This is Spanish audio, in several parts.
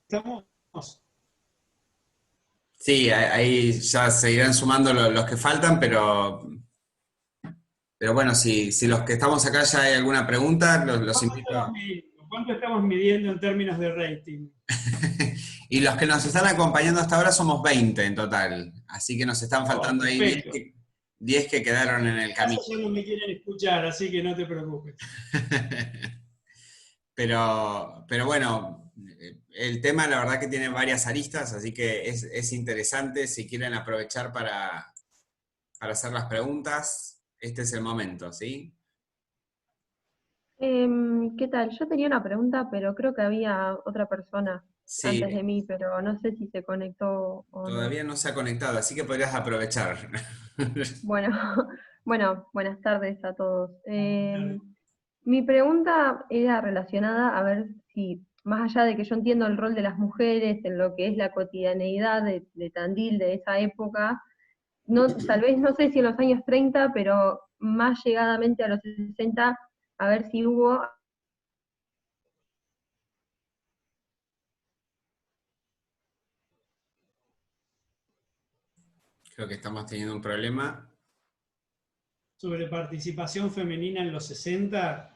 Estamos. Sí, ahí ya se irán sumando los que faltan, pero bueno, si los que estamos acá ya hay alguna pregunta, los ¿Cuánto invito. estamos midiendo? ¿Cuánto estamos midiendo en términos de rating? Y los que nos están acompañando hasta ahora somos 20 en total, así que nos están Oh, faltando ahí 10 perfecto. que, 10 que quedaron en En el mi casa camino. ya no me quieren escuchar, así que no te preocupes. Pero bueno, el tema la verdad que tiene varias aristas, así que es interesante. Si quieren aprovechar para hacer las preguntas, este es el momento, ¿sí? ¿Qué tal? Yo tenía una pregunta, pero creo que había otra persona antes de Sí, mí, pero no sé si se conectó o no. todavía no se ha conectado, así que podrías aprovechar. Bueno, bueno, buenas tardes a todos. Mi pregunta era relacionada a ver si, más allá de que yo entiendo el rol de las mujeres en lo que es la cotidianeidad de Tandil de esa época, no, tal vez no sé si en los años 30, pero más llegadamente a los 60, a ver si hubo. Creo que estamos teniendo un problema. Sobre participación femenina en los 60.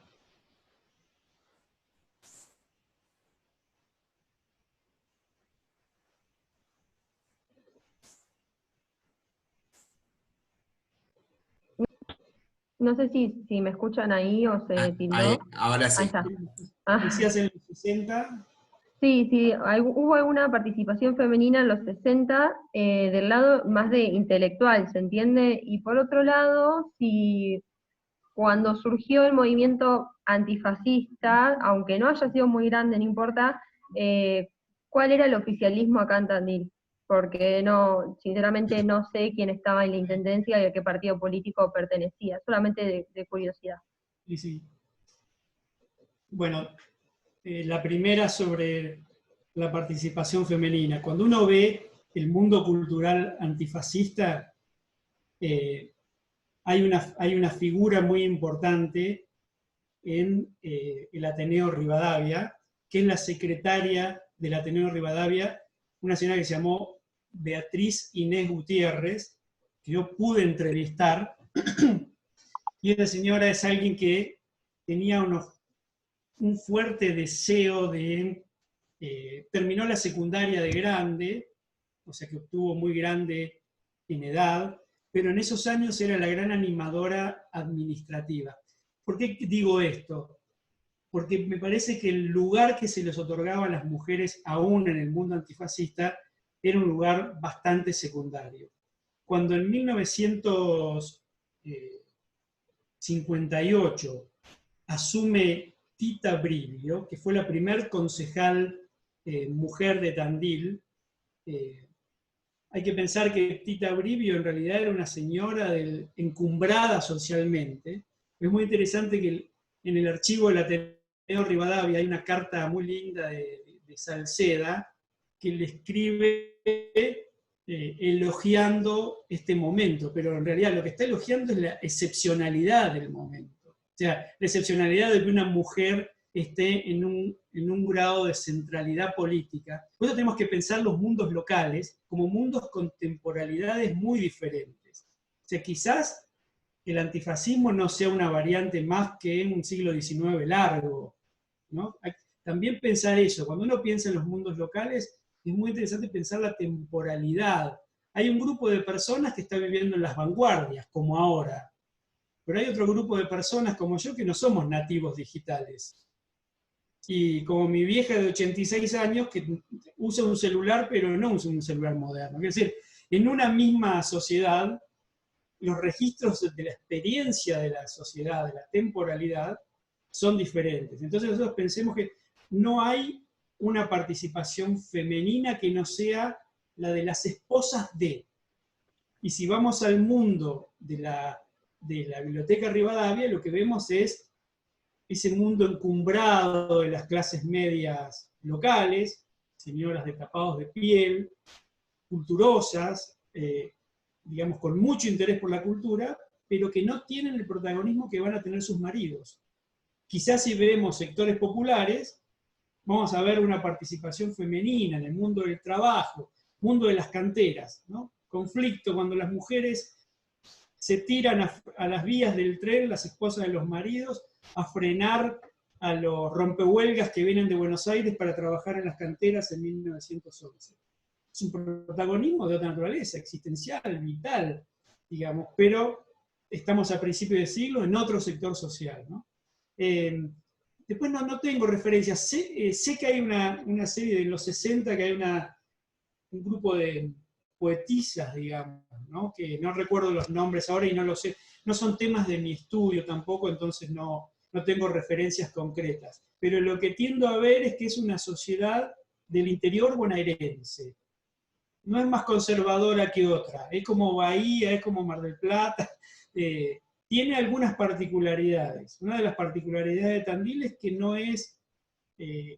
No sé si me escuchan ahí o se tildó. Ahora Ahí sí. está. Ah, Decías en los 60. sí, sí, hubo alguna participación femenina en los 60 del lado más de intelectual, ¿se entiende? Y por otro lado, si cuando surgió el movimiento antifascista, aunque no haya sido muy grande, no importa, eh, ¿cuál era el oficialismo acá en Tandil? Porque no, sinceramente no sé quién estaba en la intendencia y a qué partido político pertenecía, solamente de curiosidad. Y sí. Bueno, la primera sobre la participación femenina. Cuando uno ve el mundo cultural antifascista, eh, hay una figura muy importante en el Ateneo Rivadavia, que es la secretaria del Ateneo Rivadavia, una señora que se llamó Beatriz Inés Gutiérrez, que yo pude entrevistar, y esa señora es alguien que tenía un fuerte deseo de... terminó la secundaria de grande, o sea que obtuvo muy grande en edad, pero en esos años era la gran animadora administrativa. ¿Por qué digo esto? Porque me parece que el lugar que se les otorgaba a las mujeres, aún en el mundo antifascista, era un lugar bastante secundario. Cuando en 1958 asume Tita Brivio, que fue la primer concejal mujer de Tandil, eh, hay que pensar que Tita Brivio en realidad era una señora encumbrada socialmente. Es muy interesante que en el archivo del Ateneo Rivadavia hay una carta muy linda de Salceda que le escribe elogiando este momento, pero en realidad lo que está elogiando es la excepcionalidad del momento. O sea, la excepcionalidad de que una mujer esté en un grado de centralidad política. Por eso tenemos que pensar los mundos locales como mundos con temporalidades muy diferentes. O sea, quizás el antifascismo no sea una variante más que en un siglo XIX largo, ¿no? También pensar eso, cuando uno piensa en los mundos locales, es muy interesante pensar la temporalidad. Hay un grupo de personas que está viviendo en las vanguardias, como ahora, pero hay otro grupo de personas como yo que no somos nativos digitales, y como mi vieja de 86 años que usa un celular, pero no usa un celular moderno. Es decir, en una misma sociedad, los registros de la experiencia de la sociedad, de la temporalidad, son diferentes. Entonces nosotros pensemos que no hay una participación femenina que no sea la de las esposas de. Y si vamos al mundo de la Biblioteca Rivadavia, lo que vemos es ese mundo encumbrado de las clases medias locales, señoras de tapados de piel, culturosas, digamos, con mucho interés por la cultura, pero que no tienen el protagonismo que van a tener sus maridos. Quizás si vemos sectores populares, vamos a ver una participación femenina en el mundo del trabajo, mundo de las canteras, ¿no? Conflicto cuando las mujeres se tiran a las vías del tren, las esposas de los maridos, a frenar a los rompehuelgas que vienen de Buenos Aires para trabajar en las canteras en 1911. Es un protagonismo de otra naturaleza, existencial, vital, digamos, pero estamos a principios de siglo en otro sector social, ¿no? Después no tengo referencias, sé que hay una serie de los 60, que hay un grupo de poetisas, digamos, ¿no? Que no recuerdo los nombres ahora y no lo sé, no son temas de mi estudio tampoco, entonces no tengo referencias concretas. Pero lo que tiendo a ver es que es una sociedad del interior bonaerense. No es más conservadora que otra, es como Bahía, es como Mar del Plata, tiene algunas particularidades. Una de las particularidades de Tandil es que no es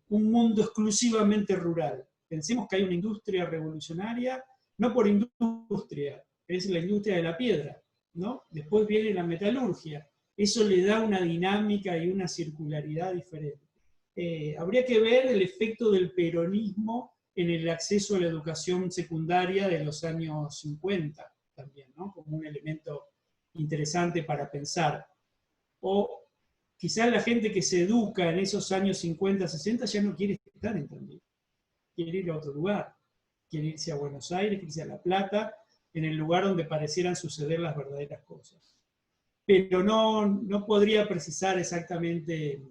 un mundo exclusivamente rural. Pensemos que hay una industria revolucionaria, no por industria, es la industria de la piedra, ¿no? Después viene la metalurgia. Eso le da una dinámica y una circularidad diferente. Habría que ver el efecto del peronismo en el acceso a la educación secundaria de los años 50 también, ¿no? Como un elemento interesante para pensar. O quizás la gente que se educa en esos años 50, 60 ya no quiere estar en Tandil, quiere ir a otro lugar, quiere irse a Buenos Aires, quiere irse a La Plata, en el lugar donde parecieran suceder las verdaderas cosas. Pero no podría precisar exactamente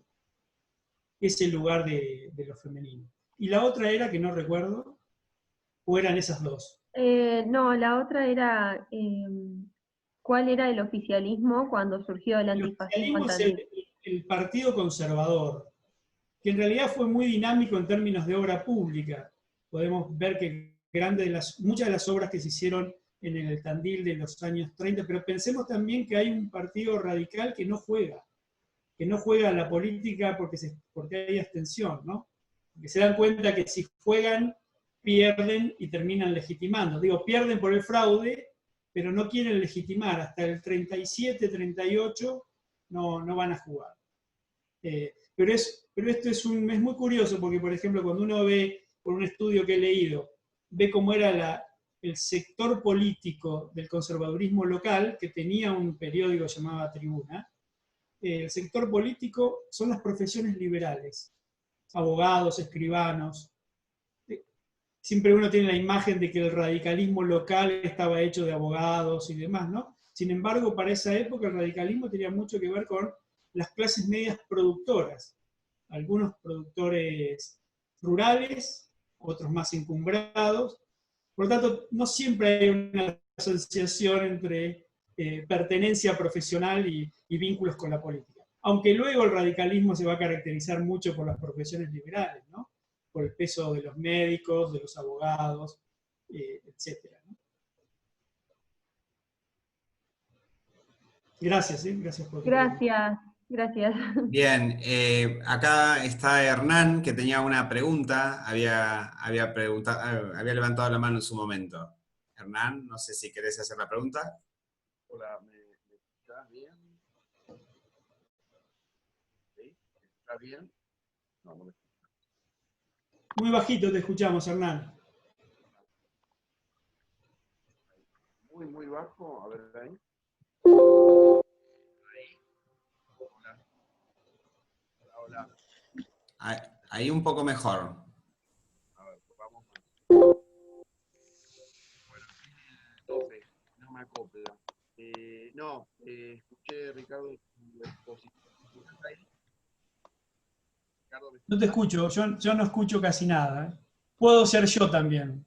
ese lugar de lo femenino. Y la otra era, que no recuerdo, o eran esas dos. No, la otra era ¿cuál era el oficialismo cuando surgió el El antifascismo en oficialismo es Tandil? el Partido Conservador, que en realidad fue muy dinámico en términos de obra pública. Podemos ver que muchas de las obras que se hicieron en el Tandil de los años 30, pero pensemos también que hay un partido radical que no juega a la política porque hay abstención, ¿no? Porque se dan cuenta que si juegan, pierden y terminan legitimando. Digo, pierden por el fraude, pero no quieren legitimar. Hasta el 37, 38 no van a jugar. Pero esto es muy curioso porque, por ejemplo, cuando uno ve, por un estudio que he leído, ve cómo era el sector político del conservadurismo local, que tenía un periódico llamado Tribuna. El sector político son las profesiones liberales, abogados, escribanos. Siempre uno tiene la imagen de que el radicalismo local estaba hecho de abogados y demás, ¿no? Sin embargo, para esa época el radicalismo tenía mucho que ver con las clases medias productoras. Algunos productores rurales, otros más encumbrados. Por lo tanto, no siempre hay una asociación entre pertenencia profesional y vínculos con la política. Aunque luego el radicalismo se va a caracterizar mucho por las profesiones liberales, ¿no? Por el peso de los médicos, de los abogados, etc. ¿no? Gracias, gracias por tu pregunta. Gracias. Bien, acá está Hernán, que tenía una pregunta, había levantado la mano en su momento. Hernán, no sé si querés hacer la pregunta. Hola, ¿me escuchás bien? ¿Sí? ¿Me escuchás bien? No me escuchás. Muy bajito te escuchamos, Hernán. Muy bajo, a ver ahí. Hola. Ahí un poco mejor. A ver, vamos más. Bueno, tiene el tope, no me acopla. Escuché, Ricardo, tu exposición. ¿Estás ahí? Ricardo, No te escucho, yo no escucho casi nada. Puedo ser yo también.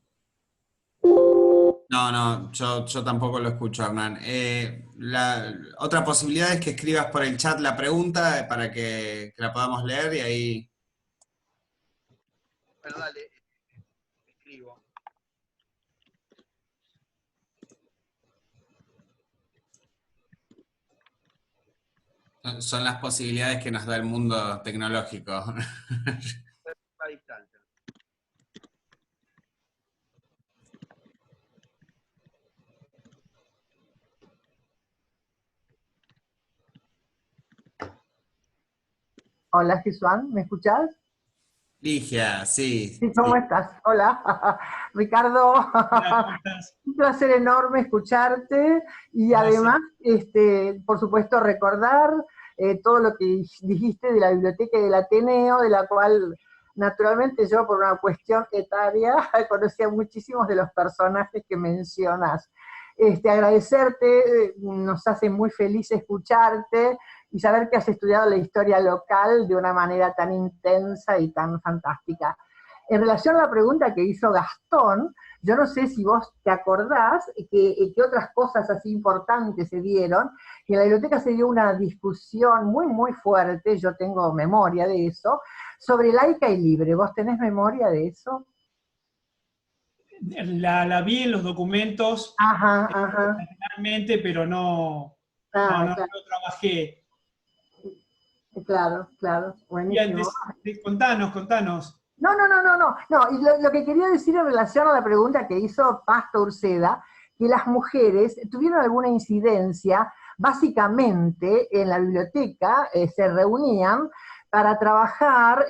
No, yo tampoco lo escucho, Hernán. La otra posibilidad es que escribas por el chat la pregunta para que la podamos leer y ahí... Bueno, dale, escribo. Son las posibilidades que nos da el mundo tecnológico. A distancia. Hola, Jesuán, ¿me escuchás? Ligia, sí, Sí, ¿cómo sí. estás? Hola, Ricardo. Hola, ¿cómo estás? Un placer enorme escucharte y Gracias. además, por supuesto, recordar todo lo que dijiste de la biblioteca y del Ateneo, de la cual naturalmente yo por una cuestión etaria conocía muchísimos de los personajes que mencionas. Agradecerte, nos hace muy feliz escucharte y saber que has estudiado la historia local de una manera tan intensa y tan fantástica. En relación a la pregunta que hizo Gastón, yo no sé si vos te acordás que otras cosas así importantes se dieron, que en la biblioteca se dio una discusión muy, muy fuerte, yo tengo memoria de eso, sobre laica y libre. ¿Vos tenés memoria de eso? La vi en los documentos Ajá, ajá. realmente, pero Ah, no claro, trabajé. claro, claro, Y buenísimo. antes, contanos. No, y lo que quería decir en relación a la pregunta que hizo Pasto Urseda, que las mujeres tuvieron alguna incidencia, básicamente en la biblioteca se reunían para trabajar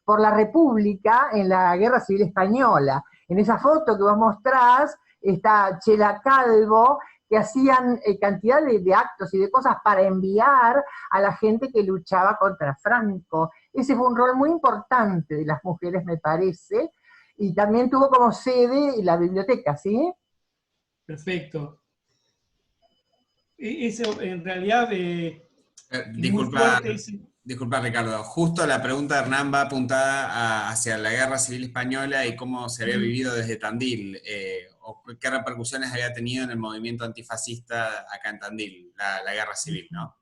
por la República en la Guerra Civil Española. En esa foto que vos mostrás está Chela Calvo, que hacían cantidad de actos y de cosas para enviar a la gente que luchaba contra Franco. Ese fue un rol muy importante de las mujeres, me parece, y también tuvo como sede la biblioteca, ¿sí? Perfecto. Eso en realidad es muy Disculpa, fuerte. disculpa, Ricardo. Justo la pregunta de Hernán va apuntada hacia la Guerra Civil Española y cómo se había vivido desde Tandil, o qué repercusiones había tenido en el movimiento antifascista acá en Tandil, la Guerra Civil, ¿no?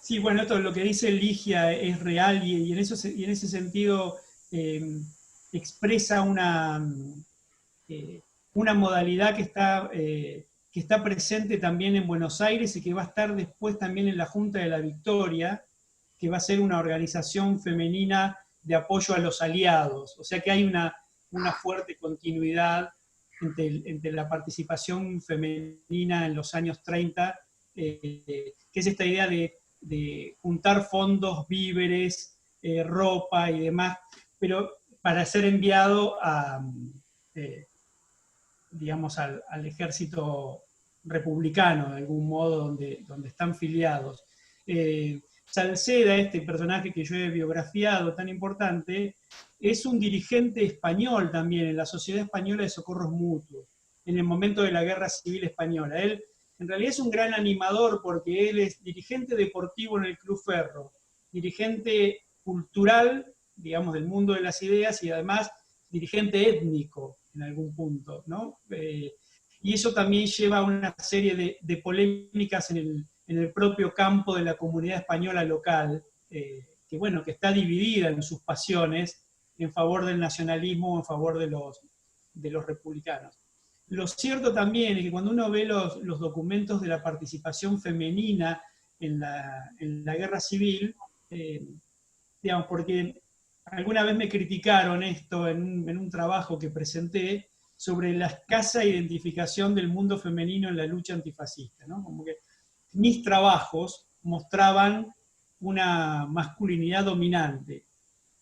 Sí, bueno, esto lo que dice Ligia es real y en ese sentido eh, expresa una modalidad que está presente también en Buenos Aires y que va a estar después también en la Junta de la Victoria, que va a ser una organización femenina de apoyo a los aliados. O sea que hay una fuerte continuidad entre la participación femenina en los años 30, que es esta idea de juntar fondos, víveres, ropa y demás, pero para ser enviado eh, digamos, al ejército republicano, de algún modo, donde están filiados. Salceda, este personaje que yo he biografiado tan importante, es un dirigente español también en la Sociedad Española de Socorros Mutuos, en el momento de la Guerra Civil Española. Él en realidad es un gran animador porque él es dirigente deportivo en el Club Ferro, dirigente cultural, digamos, del mundo de las ideas y además dirigente étnico en algún punto, ¿no? Y eso también lleva a una serie de polémicas en el propio campo de la comunidad española local, que bueno, que está dividida en sus pasiones en favor del nacionalismo o en favor de los republicanos. Lo cierto también es que cuando uno ve los documentos de la participación femenina en la guerra civil, digamos, porque alguna vez me criticaron esto en un trabajo que presenté sobre la escasa identificación del mundo femenino en la lucha antifascista, ¿no? Como que mis trabajos mostraban una masculinidad dominante.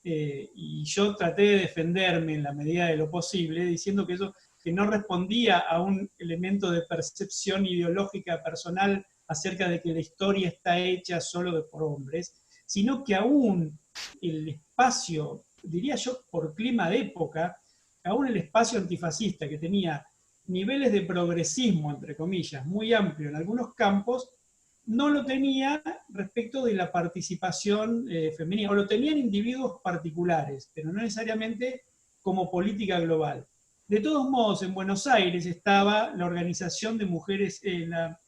Y yo traté de defenderme en la medida de lo posible, diciendo que eso que no respondía a un elemento de percepción ideológica personal acerca de que la historia está hecha solo por hombres, sino que aún el espacio, diría yo por clima de época, aún el espacio antifascista que tenía niveles de progresismo, entre comillas, muy amplio en algunos campos, no lo tenía respecto de la participación femenina, o lo tenían individuos particulares, pero no necesariamente como política global. De todos modos, en Buenos Aires estaba la organización de mujeres, la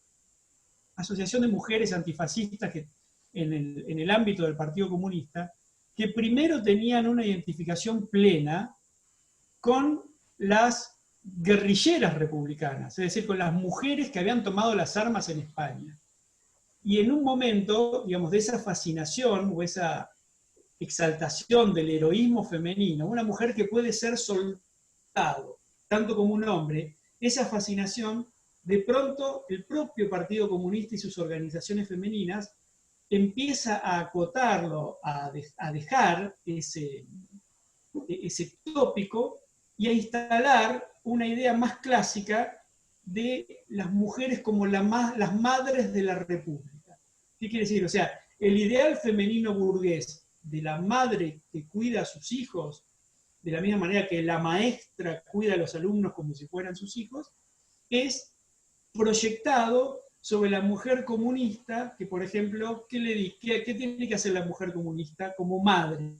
Asociación de Mujeres Antifascistas que, en el ámbito del Partido Comunista, que primero tenían una identificación plena con las guerrilleras republicanas, es decir, con las mujeres que habían tomado las armas en España. Y en un momento, digamos, de esa fascinación o esa exaltación del heroísmo femenino, una mujer que puede ser soldado, tanto como un hombre, esa fascinación, de pronto el propio Partido Comunista y sus organizaciones femeninas empieza a acotarlo, a dejar ese tópico y a instalar una idea más clásica de las mujeres como las madres de la República. ¿Qué quiere decir? O sea, el ideal femenino burgués de la madre que cuida a sus hijos, de la misma manera que la maestra cuida a los alumnos como si fueran sus hijos, es proyectado sobre la mujer comunista, que por ejemplo, ¿qué tiene que hacer la mujer comunista como madre?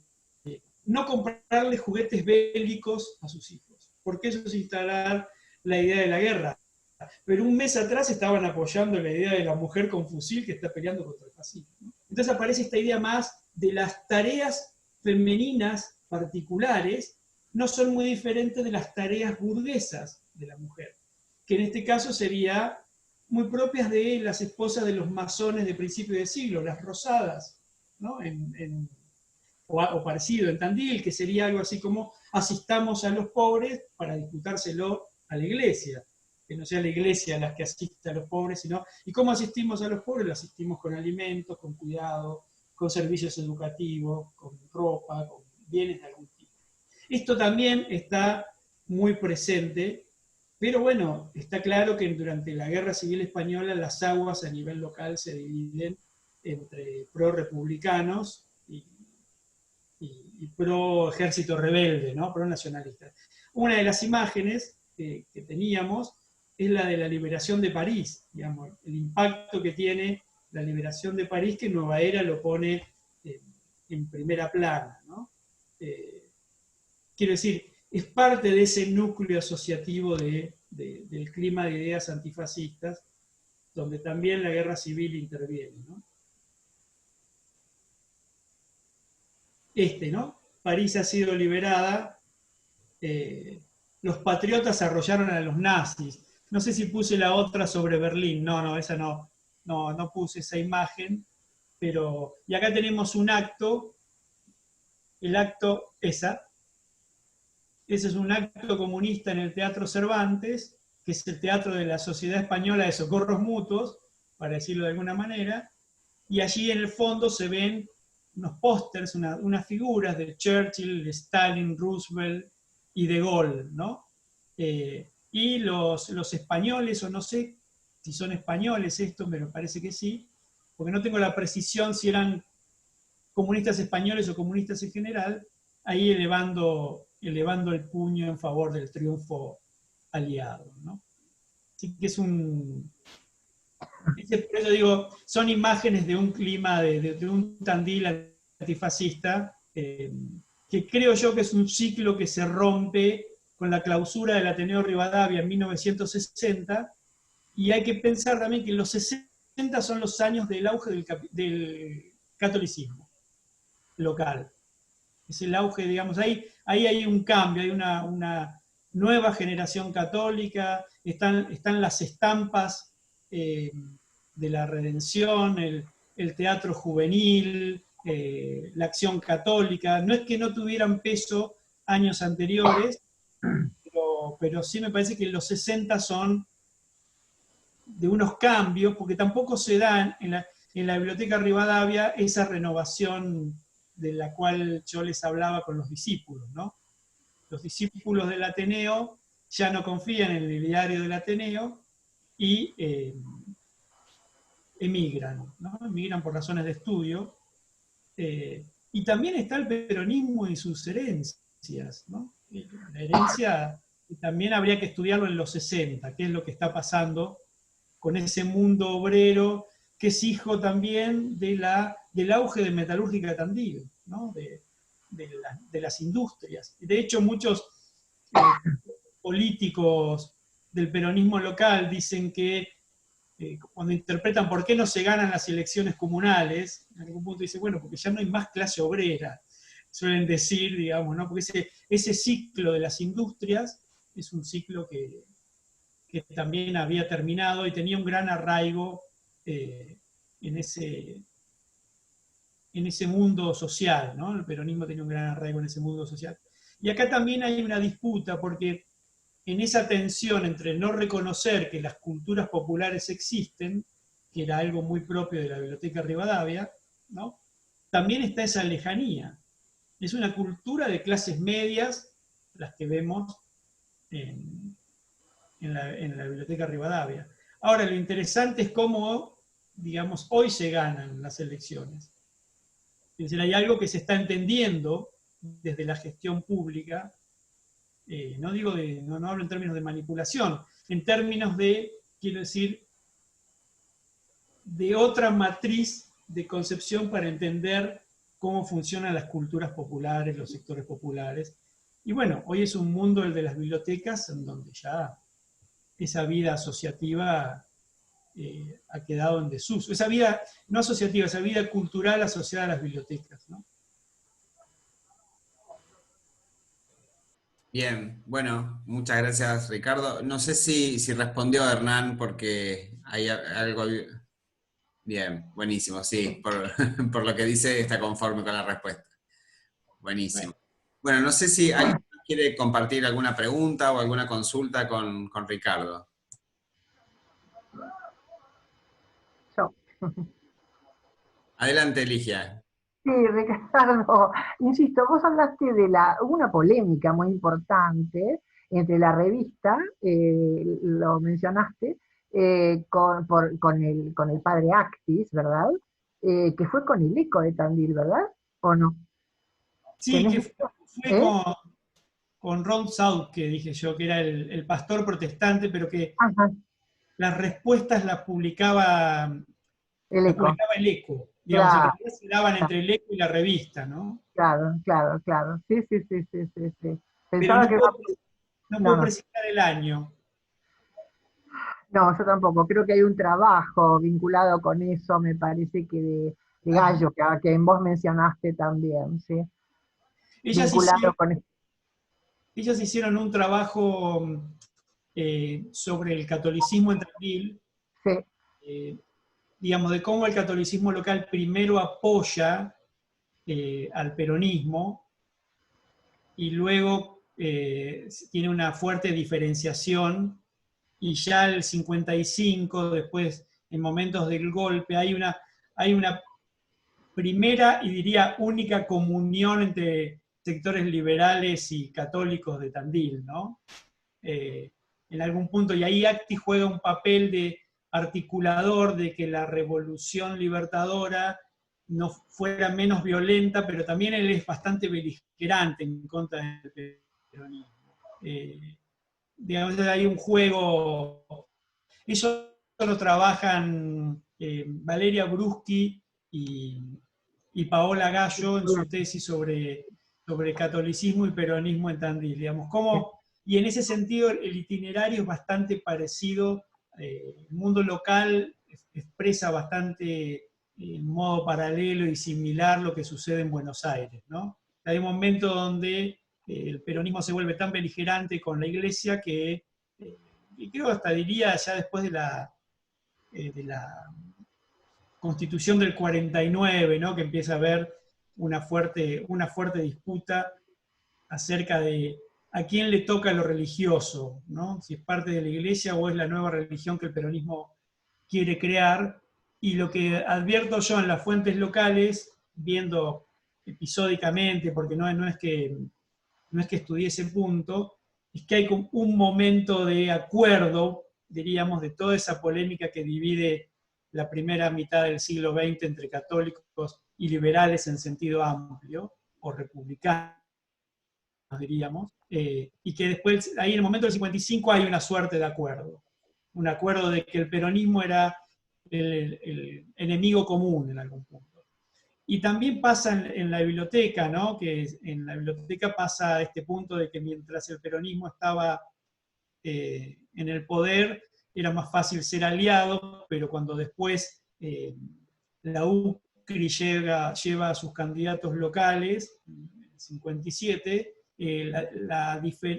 No comprarle juguetes bélicos a sus hijos, porque eso es instalar la idea de la guerra. Pero un mes atrás estaban apoyando la idea de la mujer con fusil que está peleando contra el fascismo. Entonces aparece esta idea más de las tareas femeninas particulares, no son muy diferentes de las tareas burguesas de la mujer, que en este caso sería muy propias de las esposas de los masones de principio de siglo, las rosadas, ¿no? O parecido en Tandil, que sería algo así como asistamos a los pobres para disputárselo a la iglesia, que no sea la iglesia la que asista a los pobres, sino, ¿y cómo asistimos a los pobres? Lo asistimos con alimentos, con cuidado, con servicios educativos, con ropa, con bienes de algún tipo. Esto también está muy presente, pero bueno, está claro que durante la Guerra Civil Española las aguas a nivel local se dividen entre pro-republicanos y pro-ejército rebelde, ¿no? Pro-nacionalista. Una de las imágenes que teníamos es la de la liberación de París, digamos, el impacto que tiene la liberación de París, que Nueva Era lo pone en primera plana, ¿no? Quiero decir, es parte de ese núcleo asociativo del clima de ideas antifascistas, donde también la guerra civil interviene, ¿no? ¿no? París ha sido liberada, los patriotas arrollaron a los nazis. No sé si puse la otra sobre Berlín, esa no puse esa imagen, pero, y acá tenemos un acto, el acto ese es un acto comunista en el Teatro Cervantes, que es el teatro de la Sociedad Española de Socorros Mutuos, para decirlo de alguna manera, y allí en el fondo se ven unos pósters, unas figuras de Churchill, de Stalin, Roosevelt y de Gaulle, ¿no? Y los españoles, o no sé si son españoles estos, me parece que sí, porque no tengo la precisión si eran comunistas españoles o comunistas en general, ahí elevando el puño en favor del triunfo aliado, ¿no? Así que por eso digo, son imágenes de un clima, de un Tandil antifascista, que creo yo que es un ciclo que se rompe con la clausura del Ateneo Rivadavia en 1960, y hay que pensar también que los 60 son los años del auge del catolicismo local. Es el auge, digamos, ahí hay un cambio, hay una nueva generación católica, están las estampas de la redención, el teatro juvenil, la acción católica. No es que no tuvieran peso años anteriores, pero sí me parece que los 60 son de unos cambios, porque tampoco se dan en la Biblioteca Rivadavia esa renovación de la cual yo les hablaba con los discípulos, ¿no? Los discípulos del Ateneo ya no confían en el diario del Ateneo y emigran, ¿no? Emigran por razones de estudio. Y también está el peronismo y sus herencias, ¿no? La herencia también habría que estudiarlo en los 60, qué es lo que está pasando con ese mundo obrero que es hijo también del auge de Metalúrgica Tandil, ¿no? de las industrias. De hecho, muchos políticos del peronismo local dicen que cuando interpretan por qué no se ganan las elecciones comunales, en algún punto dicen, bueno, porque ya no hay más clase obrera, suelen decir, digamos, ¿no? Porque ese ciclo de las industrias es un ciclo que también había terminado y tenía un gran arraigo en ese mundo social, ¿no? El peronismo tenía un gran arraigo en ese mundo social. Y acá también hay una disputa, porque en esa tensión entre no reconocer que las culturas populares existen, que era algo muy propio de la Biblioteca Rivadavia, ¿no? También está esa lejanía. Es una cultura de clases medias, las que vemos en la Biblioteca Rivadavia. Ahora, lo interesante es cómo, digamos, hoy se ganan las elecciones. Es decir, hay algo que se está entendiendo desde la gestión pública, no hablo en términos de manipulación, en términos de, quiero decir, de otra matriz de concepción para entender cómo funcionan las culturas populares, los sectores populares. Y bueno, hoy es un mundo, el de las bibliotecas, en donde ya esa vida asociativa ha quedado en desuso. Esa vida, no asociativa, esa vida cultural asociada a las bibliotecas, ¿no? Bien, bueno, muchas gracias, Ricardo. No sé si respondió Hernán, porque hay algo... Bien, buenísimo, sí, por lo que dice está conforme con la respuesta. Buenísimo. Bueno, no sé si alguien quiere compartir alguna pregunta o alguna consulta con Ricardo. Yo. Adelante, Ligia. Sí, Ricardo, insisto, vos hablaste hubo una polémica muy importante entre la revista, lo mencionaste, con el padre Actis, ¿verdad? Que fue con el Eco de Tandil, ¿verdad? ¿O no? Sí, que ¿Tenés fue ¿Eh? con Ron Saud, que dije yo, que era el pastor protestante, pero que Ajá, las respuestas las publicaba el Eco. el Eco. Digamos, en Claro, realidad se daban entre el Eco y la revista, ¿no? claro, claro, claro. Sí, sí, sí, sí, sí, sí. Pero Pensaba que no no, puedo no. precisar el año. No, yo tampoco. Creo que hay un trabajo vinculado con eso, me parece que de Ah, Gallo, que vos mencionaste también, ¿sí? ellas Vinculado hicieron, con esto. ellas hicieron un trabajo sobre el catolicismo en Tandil, Sí, eh, digamos, de cómo el catolicismo local primero apoya al peronismo y luego tiene una fuerte diferenciación, y ya el 55, después, en momentos del golpe, hay una primera y diría única comunión entre sectores liberales y católicos de Tandil, ¿no? En algún punto, y ahí Acti juega un papel de articulador de que la revolución libertadora no fuera menos violenta, pero también él es bastante beligerante en contra del peronismo. Digamos, hay un juego, ellos lo trabajan Valeria Bruschi y Paola Gallo en su tesis sobre catolicismo y peronismo en Tandil. Digamos, y en ese sentido el itinerario es bastante parecido, el mundo local expresa bastante en modo paralelo y similar lo que sucede en Buenos Aires, ¿no? Hay un momento donde el peronismo se vuelve tan beligerante con la iglesia que, y creo hasta diría ya después de la Constitución del 49, ¿no? Que empieza a haber una fuerte disputa acerca de a quién le toca lo religioso, ¿no? Si es parte de la iglesia o es la nueva religión que el peronismo quiere crear. Y lo que advierto yo en las fuentes locales, viendo episódicamente, porque no es que estudié ese punto, es que hay como un momento de acuerdo, diríamos, de toda esa polémica que divide la primera mitad del siglo XX entre católicos y liberales en sentido amplio, o republicanos, diríamos, y que después, ahí en el momento del 55 hay una suerte de acuerdo, un acuerdo de que el peronismo era el enemigo común en algún punto. Y también pasa en la biblioteca, ¿no? Que en la biblioteca pasa este punto de que mientras el peronismo estaba en el poder, era más fácil ser aliado, pero cuando después la UCRI lleva a sus candidatos locales, en el 57,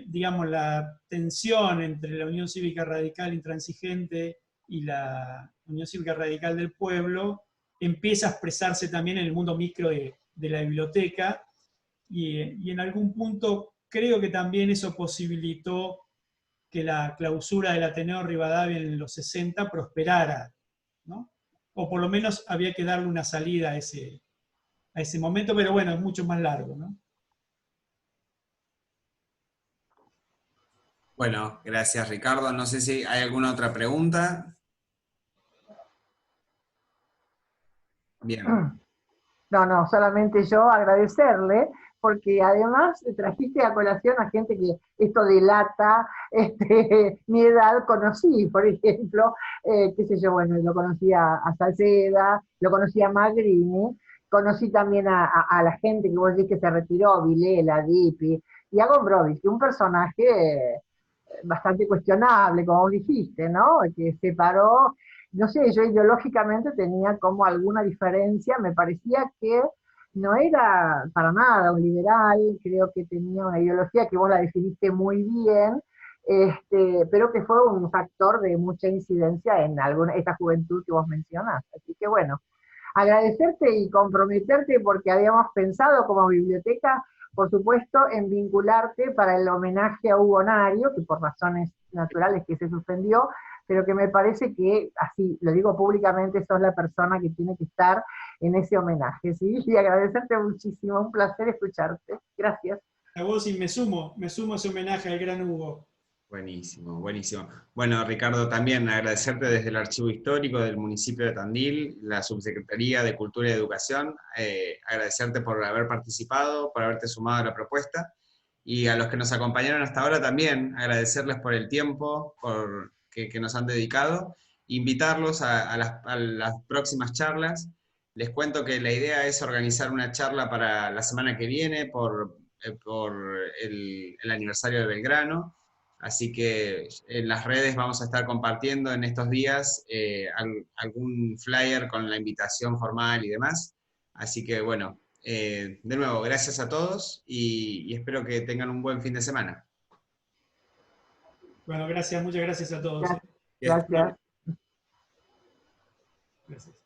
digamos, la tensión entre la Unión Cívica Radical Intransigente y la Unión Cívica Radical del Pueblo empieza a expresarse también en el mundo micro de la biblioteca, y en algún punto creo que también eso posibilitó que la clausura del Ateneo Rivadavia en los 60 prosperara, ¿no? o por lo menos había que darle una salida a ese momento, pero bueno, es mucho más largo, ¿no? Bueno, gracias Ricardo. No sé si hay alguna otra pregunta. Bien. No, solamente yo agradecerle, porque además trajiste a colación a gente que esto delata mi edad. Conocí, por ejemplo, qué sé yo, bueno, lo conocí a Salceda, lo conocí a Magrini, conocí también a la gente que vos decís que se retiró, Vilela, Dipi, y a Gombrowicz, que un personaje bastante cuestionable, como vos dijiste, ¿no? Que se paró, no sé, yo ideológicamente tenía como alguna diferencia, me parecía que no era para nada un liberal, creo que tenía una ideología que vos la definiste muy bien, pero que fue un factor de mucha incidencia en esta juventud que vos mencionás. Así que bueno, agradecerte y comprometerte porque habíamos pensado como biblioteca, por supuesto, en vincularte para el homenaje a Hugo Nario, que por razones naturales que se suspendió, pero que me parece que, así lo digo públicamente, sos la persona que tiene que estar en ese homenaje, ¿sí? Y agradecerte muchísimo, un placer escucharte. Gracias. A vos y me sumo a ese homenaje al gran Hugo. Buenísimo, buenísimo. Bueno, Ricardo, también agradecerte desde el Archivo Histórico del municipio de Tandil, la Subsecretaría de Cultura y Educación, agradecerte por haber participado, por haberte sumado a la propuesta, y a los que nos acompañaron hasta ahora también, agradecerles por el tiempo que nos han dedicado, invitarlos a las próximas charlas. Les cuento que la idea es organizar una charla para la semana que viene por el aniversario de Belgrano. Así que en las redes vamos a estar compartiendo en estos días algún flyer con la invitación formal y demás. Así que bueno, de nuevo, gracias a todos y espero que tengan un buen fin de semana. Bueno, gracias, muchas gracias a todos. Gracias. Gracias.